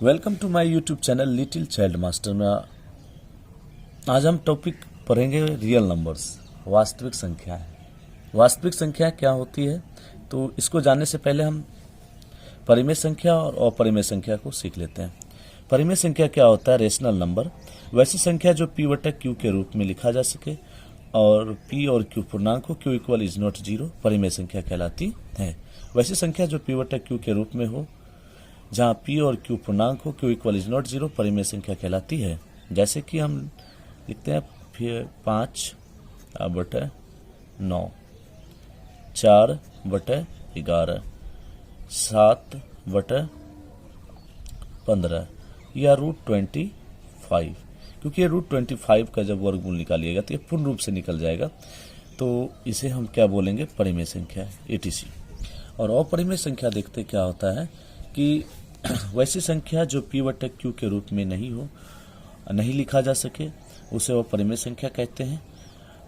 Welcome to my YouTube channel little child master में। आज हम टॉपिक पढ़ेंगे रियल नंबर्स, वास्तविक संख्या है। वास्तविक संख्या क्या होती है, तो इसको जानने से पहले हम परिमेय संख्या और अपरिमेय संख्या को सीख लेते हैं। परिमेय संख्या क्या होता है? रेशनल नंबर, वैसी संख्या जो p बटा q के रूप में लिखा जा सके और p और q पूर्णांक हो, q equal is not zero, परिमेय संख्या कहलाती है। वैसी संख्या जो p बटा q के रूप में हो, जहाँ p और q पूर्णांक हो, q equal is not zero, परिमेय संख्या कहलाती है। जैसे कि हम लिखते हैं 5/9, 4/11, 7/15 या √25, क्योंकि ये √25 का जब वर्गमूल निकालिएगा तो ये पूर्ण रूप से निकल जाएगा, तो इसे हम क्या बोलेंगे? परिमेय संख्या, etc। और अपरिमेय संख्या देखते क्या होता है कि वैसी संख्या जो p बटा q के रूप में नहीं लिखा जा सके, उसे अपरिमेय संख्या कहते हैं।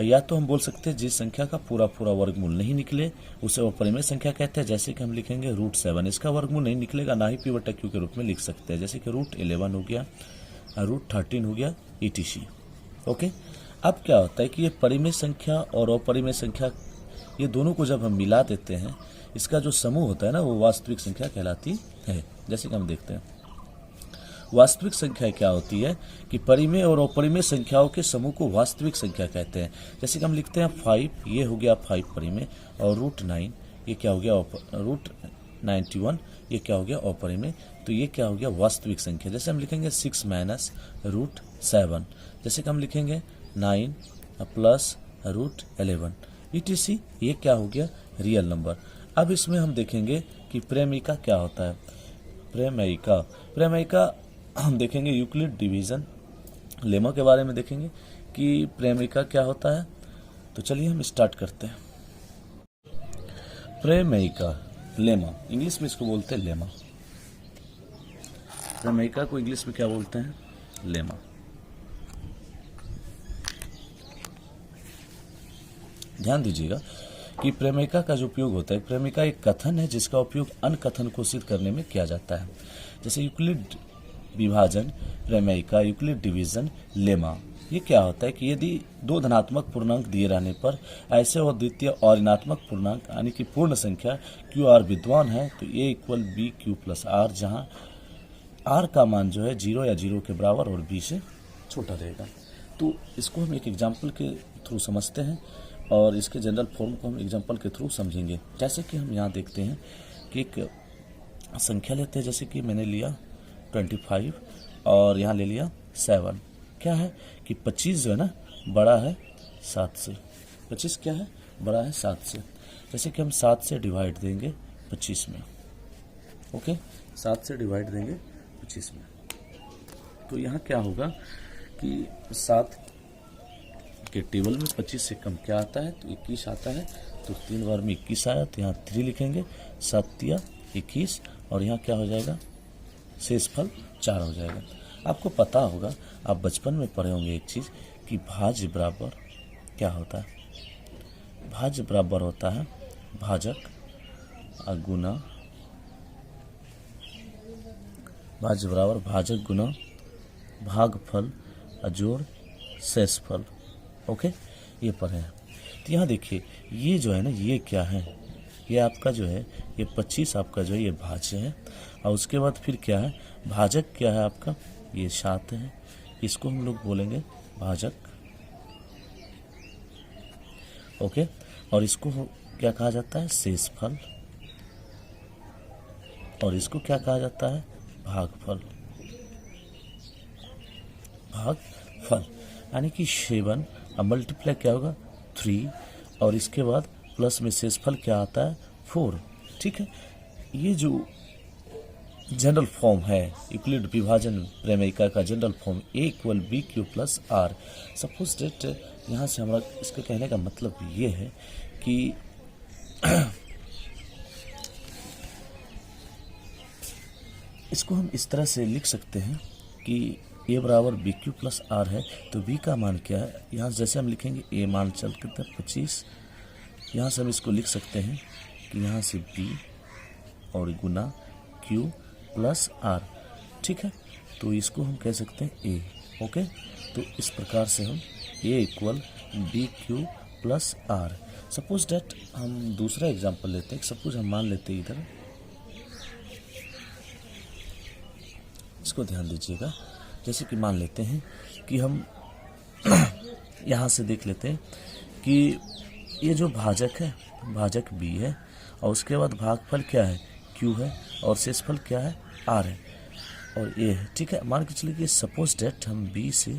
या तो हम बोल सकते हैं जिस संख्या का पूरा वर्गमूल नहीं निकले, उसे अपरिमेय संख्या कहते हैं। जैसे कि हम लिखेंगे √7, इसका वर्गमूल नहीं निकलेगा, ना ही p बटा q के रूप में लिख सकते हैं। जैसे कि √11 हो गया, √13 हो गया, etc। ओके, अब क्या होता है कि ये परिमेय संख्या और अपरिमेय संख्या, ये दोनों को जब हम मिला देते हैं, इसका जो समूह होता है ना, वो वास्तविक संख्या कहलाती है। जैसे कि हम देखते हैं वास्तविक संख्या क्या होती है कि परिमेय और अपरिमेय संख्याओं के समूह को वास्तविक संख्या कहते हैं। जैसे कि हम लिखते हैं 5, ये हो गया 5 परिमेय, और √9 ये क्या हो गया? √91 ये क्या हो गया? अपरिमेय। तो ये क्या हो गया? वास्तविक संख्या। जैसे हम लिखेंगे 6 माइनस √7, जैसे कि हम लिखेंगे 9 प्लस √11, etc। ये क्या हो गया? Real number. अब इसमें हम देखेंगे कि प्रमेयिका क्या होता है। प्रमेयिका हम देखेंगे यूक्लिड डिवीजन लेमा के बारे में देखेंगे कि प्रमेयिका क्या होता है। तो चलिए हम स्टार्ट करते हैं। प्रमेयिका, लेमा, इंग्लिश में इसको बोलते हैं लेमा। प्रमेयिका को इंग्लिश में क्या बोलते हैं? लेमा। ध्यान दीजिएगा कि प्रमेयिका का जो उपयोग होता है, प्रमेयिका एक कथन है जिसका उपयोग अन्य कथन को सिद्ध करने में किया जाता है। जैसे यूक्लिड विभाजन, प्रमेयिका, यूक्लिड डिवीजन, लेमा। ये क्या होता है कि यदि दो धनात्मक पूर्णांक दिए रहने पर ऐसे अद्वितीय और ऋणात्मक पूर्णांक यानी कि पूर्ण संख्या क्यू आर विद्यमान है, तो A equal B Q plus R, जहाँ आर का मान जो है 0 या 0 के बराबर और बी से छोटा रहेगा। तो इसको हम एक एग्जाम्पल के थ्रू समझते हैं और इसके जनरल फॉर्म को हम एग्जाम्पल के थ्रू समझेंगे। जैसे कि हम यहाँ देखते हैं कि एक संख्या लेते हैं, जैसे कि मैंने लिया 25 और यहाँ ले लिया 7। क्या है कि 25 जो है ना, बड़ा है 7 से। 25 क्या है? बड़ा है 7 से। जैसे कि हम 7 से डिवाइड देंगे 25 में। ओके, 7 से डिवाइड देंगे 25 में, तो यहाँ क्या होगा कि 7 के टेबल में 25 से कम क्या आता है? तो 21 आता है। तो 3 बार में 21 आया, तो यहाँ 3 लिखेंगे, 7 या 21, और यहाँ क्या हो जाएगा? शेषफल 4 हो जाएगा। आपको पता होगा, आप बचपन में पढ़े होंगे एक चीज़ कि भाज्य बराबर क्या होता है? भाज्य बराबर होता है भाजक गुना, भाज्य बराबर भाजक गुना भागफल जोड़ शेषफल। ओके, ये पढ़े हैं। तो यहाँ देखिए, ये जो है ना, ये क्या है? ये आपका जो है, ये 25 आपका जो है ये भाज्य है, और उसके बाद फिर क्या है? भाजक क्या है आपका? ये 7 है। इसको हम लोग बोलेंगे भाजक। ओके, और इसको क्या कहा जाता है? शेषफल। और इसको क्या कहा जाता है? भागफल। भागफल यानी कि 7 अब मल्टीप्लाई क्या होगा? 3, और इसके बाद प्लस में शेषफल क्या आता है? 4। ठीक है, ये जो जनरल फॉर्म है यूक्लिड विभाजन प्रमेयिका का general form a equal B Q plus are. Suppose that, यहाँ से हमारा इसके कहने का मतलब ये है कि इसको हम इस तरह से लिख सकते हैं कि ए बराबर बी क्यू प्लस आर है, तो बी का मान क्या है? यहाँ जैसे हम लिखेंगे ए मान चल कर 25, यहाँ से हम इसको लिख सकते हैं कि यहाँ से बी और गुना क्यू प्लस आर। ठीक है, तो इसको हम कह सकते हैं ए। ओके, तो इस प्रकार से हम A equal B Q plus are. Suppose that हम दूसरा एग्जांपल लेते हैं। सपोज हम मान लेते हैं इधर, इसको ध्यान दीजिएगा, जैसे कि मान लेते हैं कि हम यहाँ से देख लेते हैं कि ये जो भाजक है, भाजक बी है, और उसके बाद भागफल क्या है, क्यू है, और शेषफल क्या है, आर है, और ए है। ठीक है, मान के चलिए कि सपोज डेट हम बी से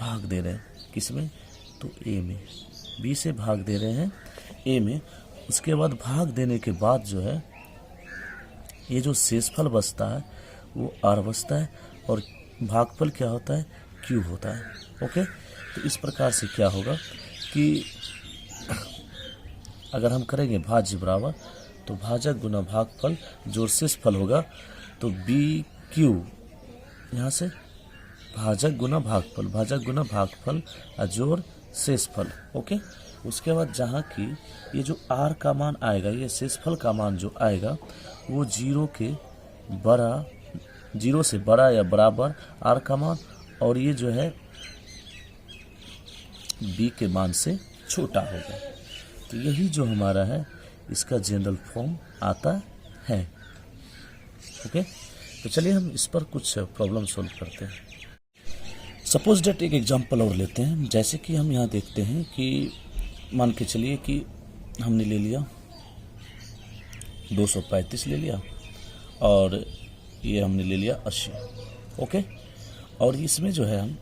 भाग दे रहे हैं, किस में, तो ए में। बी से भाग दे रहे हैं ए में, उसके बाद भाग देने के बाद जो है ये जो शेषफल बचता है वो आर बचता है, और भागफल क्या होता है, क्यू होता है। ओके, तो इस प्रकार से क्या होगा कि अगर हम करेंगे भाज्य बराबर, तो भाजक गुना भागफल जोड़ शेषफल होगा, तो बी क्यू यहाँ से भाजक गुना भागफल, भाजक गुना भागफल जोड़ शेषफल। ओके, उसके बाद जहाँ की ये जो आर का मान आएगा, ये शेषफल का मान जो आएगा वो जीरो से बड़ा या बराबर आर का मान, और ये जो है बी के मान से छोटा होगा। तो यही जो हमारा है इसका जनरल फॉर्म आता है। ओके, तो चलिए हम इस पर कुछ प्रॉब्लम सॉल्व करते हैं। सपोज डेट एक एग्जांपल और लेते हैं। जैसे कि हम यहाँ देखते हैं कि मान के चलिए कि हमने ले लिया 235 ले लिया, और ये हमने ले लिया 80। ओके, और इसमें जो है हम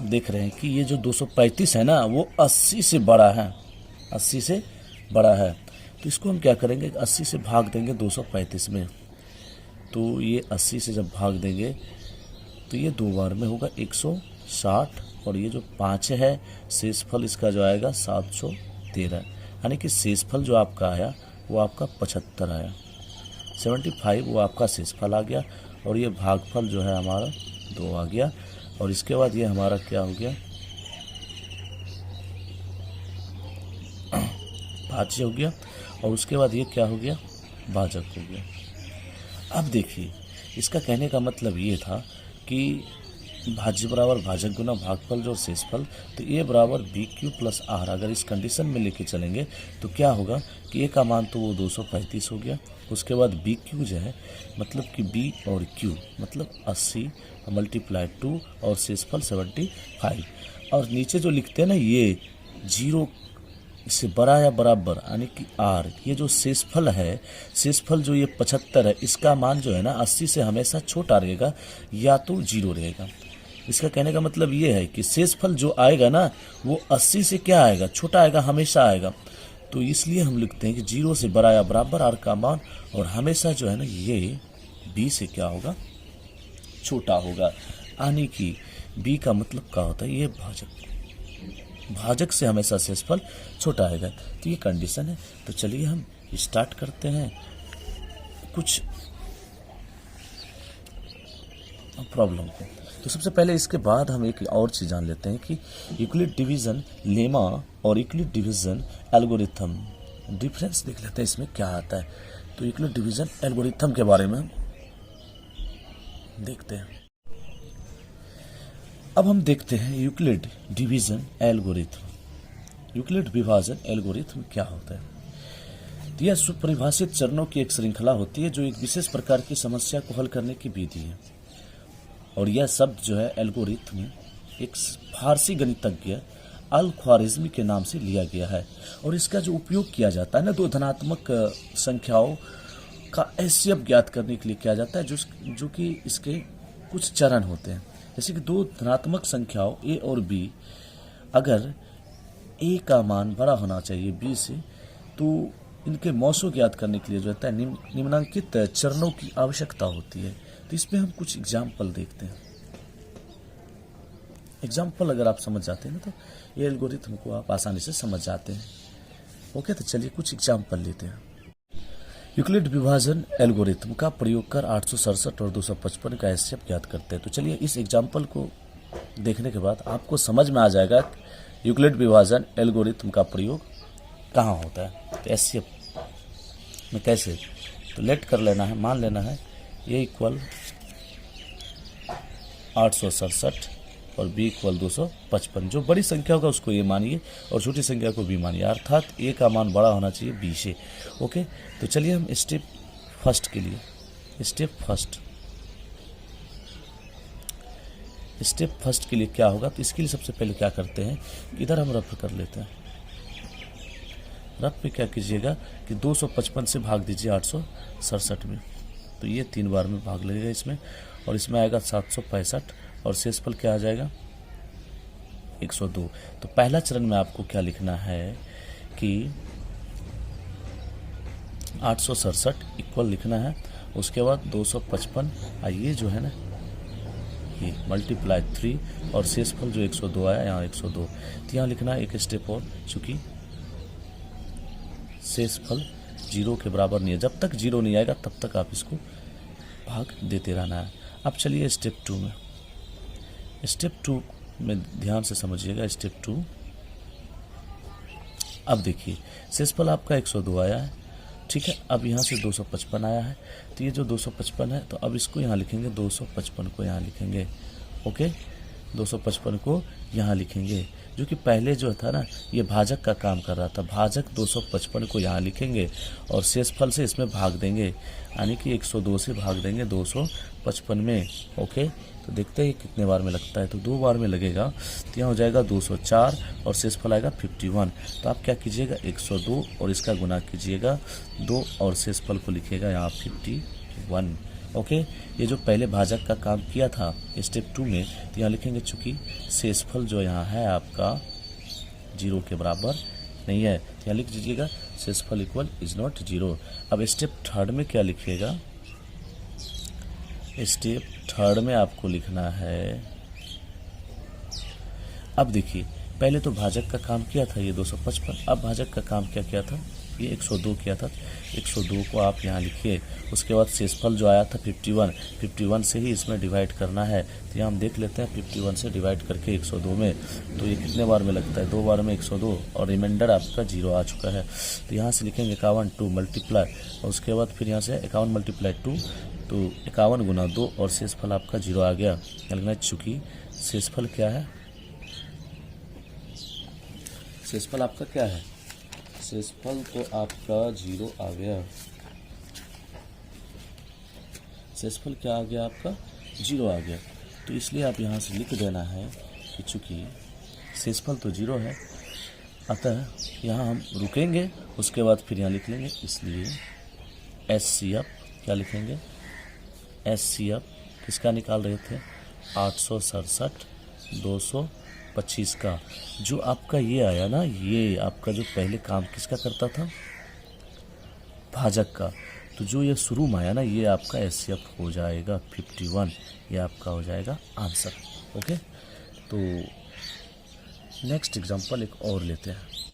देख रहे हैं कि ये जो 235 है ना वो 80 से बड़ा है, 80 से बड़ा है। तो इसको हम क्या करेंगे, 80 से भाग देंगे 235 में, तो ये 80 से जब भाग देंगे तो ये 2 बार में होगा 160, और ये जो 5 है शेषफल इसका जो आएगा 713, यानी कि शेषफल जो आपका आया वो आपका 75 आया, 75 वो आपका शेषफल आ गया, और ये भागफल जो है हमारा 2 आ गया, और इसके बाद ये हमारा क्या हो गया, भाज्य हो गया, और उसके बाद ये क्या हो गया, भाजक हो गया। अब देखिए, इसका कहने का मतलब ये था कि भाज्य बराबर भाजक गुना भागफल जो शेषफल, तो ए बराबर बी क्यू प्लस आर। अगर इस कंडीशन में लेके चलेंगे तो क्या होगा कि ए का मान तो वो 235 हो गया, उसके बाद बी क्यू जो है मतलब कि बी और क्यू मतलब 80 मल्टीप्लाई 2 और शेषफल 75, और नीचे जो लिखते हैं ना ये 0 से बड़ा या बराबर, यानी कि आर, ये जो शेषफल है, शेषफल जो ये 75 है, इसका मान जो है ना 80 से हमेशा छोटा रहेगा या तो 0 रहेगा। इसका कहने का मतलब ये है कि शेषफल जो आएगा ना वो 80 से क्या आएगा, छोटा आएगा, हमेशा आएगा। तो इसलिए हम लिखते हैं कि 0 से बड़ा या बराबर आर का मान, और हमेशा जो है ना ये बी से क्या होगा, छोटा होगा, यानी कि बी का मतलब क्या होता है, ये भाजक से हमेशा शेषफल छोटा आएगा। तो ये कंडीशन है। तो चलिए हम स्टार्ट करते हैं कुछ प्रॉब्लम को। तो सबसे पहले इसके बाद हम एक और चीज़ जान लेते हैं कि यूक्लिड डिवीज़न लेमा और यूक्लिड डिवीज़न एल्गोरिथम, डिफरेंस देख लेते हैं इसमें क्या आता है। तो यूक्लिड डिवीज़न एल्गोरिथम के बारे में देखते हैं। अब हम देखते हैं यूक्लिड डिवीज़न एल्गोरिथम। यूक्लिड विभाजन एल्गोरिथम क्या होता है। तो यह सुपरिभाषित चरणों की एक श्रृंखला होती है जो एक विशेष प्रकार की समस्या को हल करने की विधि है। और यह शब्द जो है एल्गोरिथम एक फारसी गणितज्ञ अल ख्वारिज़मी के नाम से लिया गया है, और इसका जो उपयोग किया जाता है ना, 2 धनात्मक संख्याओं का एचसीएफ ज्ञात करने के लिए किया जाता है, जो कि इसके कुछ चरण होते हैं। जैसे कि 2 धनात्मक संख्याओं ए और बी, अगर ए का मान बड़ा होना चाहिए बी से, तो इनके मौसों ज्ञात करने के लिए जो होता है निम्नलिखित चरणों की आवश्यकता होती है। तो इसमें हम कुछ एग्जाम्पल देखते हैं। एग्जाम्पल अगर आप समझ जाते हैं ना, तो ये एल्गोरिथम को आप आसानी से समझ जाते हैं। ओके, तो चलिए कुछ एग्जाम्पल लेते हैं। यूक्लिड विभाजन एल्गोरिथम का प्रयोग कर 867 और 255 का एचसीएफ ज्ञात करते हैं। तो चलिए इस एग्जाम्पल को देखने के बाद आपको समझ में आ जाएगा यूक्लिड विभाजन एल्गोरिथम का प्रयोग कहाँ होता है, तो एचसीएफ में कैसे। तो लेट कर लेना है, मान लेना है ए इक्वल 867 और b इक्वल 255। जो बड़ी संख्या होगा उसको ये मानिए और छोटी संख्या को b मानिए, अर्थात a का मान बड़ा होना चाहिए b से। ओके, तो चलिए हम स्टेप फर्स्ट के लिए, स्टेप फर्स्ट के लिए क्या होगा, तो इसके लिए सबसे पहले क्या करते हैं, इधर हम रफ कर लेते हैं। रफ में क्या कीजिएगा कि 255 से भाग दीजिए 867 में, तो ये 3 बार में भाग लगेगा इसमें, और इसमें आएगा 765 और शेषफल क्या आ जाएगा 102। तो पहला चरण में आपको क्या लिखना है कि 867 इक्वल लिखना है, उसके बाद 255 ये जो है ना ये मल्टीप्लाई 3 और शेषफल जो 102 आया यहाँ 102, तो यहाँ लिखना है एक स्टेप और, चूंकि शेषफल 0 के बराबर नहीं है, जब तक 0 नहीं आएगा तब तक आप इसको भाग देते रहना है। अब चलिए स्टेप 2 में, स्टेप 2 में ध्यान से समझिएगा। स्टेप 2, अब देखिए शेषफल आपका 102 आया है, ठीक है। अब यहाँ से 255 आया है, तो ये जो 255 है तो अब इसको यहाँ लिखेंगे, 255 को यहाँ लिखेंगे। ओके, 255 को यहाँ लिखेंगे, जो कि पहले जो था ना ये भाजक का काम कर रहा था। भाजक 255 को यहाँ लिखेंगे और शेषफल से इसमें भाग देंगे, यानी कि 102 से भाग देंगे 255 में। ओके, तो देखते हैं कितने बार में लगता है, तो 2 बार में लगेगा, तो यहाँ हो जाएगा 204 और शेषफल आएगा 51। तो आप क्या कीजिएगा 102 और इसका गुना कीजिएगा 2 और शेषफल को लिखिएगा यहाँ 51। ओके, ये जो पहले भाजक का काम किया था स्टेप 2 में, तो यहाँ लिखेंगे चूंकि शेषफल जो यहाँ है आपका 0 के बराबर नहीं है, तो यहाँ लिख दीजिएगा शेषफल इक्वल इज नॉट 0। अब स्टेप 3 में क्या लिखिएगा, स्टेप 3 में आपको लिखना है, अब देखिए पहले तो भाजक का काम किया था ये 255, अब भाजक का काम क्या किया था, ये 102 किया था, 102 को आप यहाँ लिखिए। उसके बाद शेषफल जो आया था 51 से ही इसमें डिवाइड करना है, तो यहाँ हम देख लेते हैं 51 से डिवाइड करके 102 में, तो ये कितने बार में लगता है, 2 बार में 102 और रिमाइंडर आपका 0 आ चुका है। तो यहाँ से लिखेंगे 51 2 मल्टीप्लाई, और उसके बाद फिर यहाँ से 51 मल्टीप्लाई 2, तो 51 गुना 2 और शेषफल आपका 0 आ गया। लगना चूंकि शेषफल क्या है, शेषफल आपका क्या है, शेषफल तो आपका 0 आ गया, शेषफल क्या आ गया आपका 0 आ गया। तो इसलिए आप यहाँ से लिख देना है कि चूंकि शेषफल तो 0 है, अतः यहाँ हम रुकेंगे, उसके बाद फिर यहाँ लिख लेंगे। इसलिए HCF क्या लिखेंगे, HCF किसका निकाल रहे थे 867 225 का, जो आपका ये आया ना, ये आपका जो पहले काम किसका करता था भाजक का, तो जो ये शुरू में आया ना ये आपका HCF हो जाएगा 51, ये आपका हो जाएगा आंसर। ओके, तो नेक्स्ट एग्जांपल एक और लेते हैं।